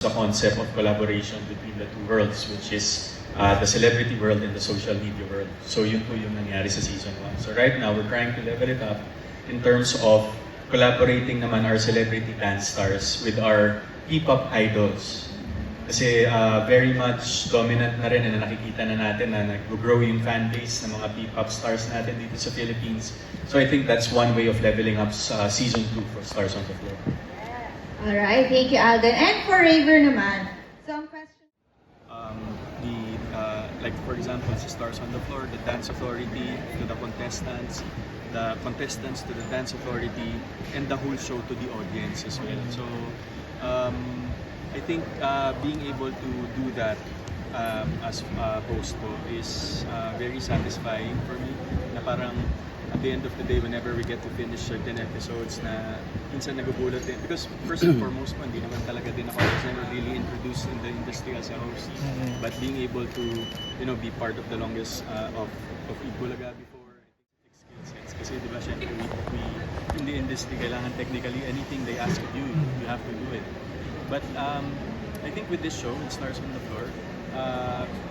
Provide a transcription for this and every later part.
the concept of collaboration between the two worlds, which is the celebrity world and the social media world. So yun po yung nangyari sa season 1. So right now, we're trying to level it up in terms of collaborating naman our celebrity dance stars with our P-pop idols. Kasi very much dominant na rin na nakikita na natin na nag-grow yung fan base ng mga P-pop stars natin dito sa Philippines. So I think that's one way of leveling up season 2 for Stars on the Floor. Alright, thank you, Alden. And for Raver naman, some questions? Like for example, sa Stars on the Floor, the Dance Authority to the contestants to the Dance Authority, and the whole show to the audience as well. So I think being able to do that as host po is very satisfying for me. Na parang at the end of the day, whenever we get to finish certain episodes na minsan nagugulat din. Because first and foremost po, hindi naman talaga din ako really introduced in the industry as a host. But being able to, be part of the longest of Itbulaga before, I think skill sets. Kasi di ba, syempre, we in the industry, kailangan technically anything they ask of you, you have to do it. But I think with this show, with Stars on the Floor,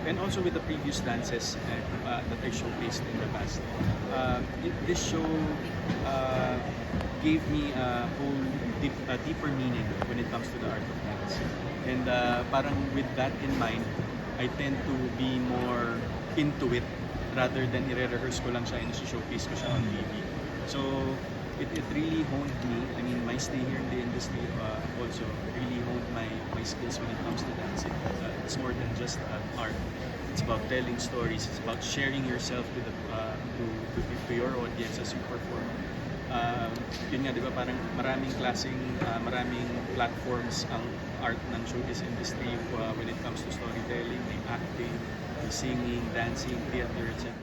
and also with the previous dances that I showcased in the past, this show gave me a whole deeper meaning when it comes to the art of dance. And parang with that in mind, I tend to be more into it rather than i-rehearse ko lang siya and i-showcase ko siya on TV. So it really honed me. I mean, my stay here in the industry also really honed my skills when it comes to dancing. It's more than just art. It's about telling stories. It's about sharing yourself to your audience as you perform. Yun nga, di ba, parang maraming platforms ang art ng showbiz industry when it comes to storytelling, acting, singing, dancing, theater, etc.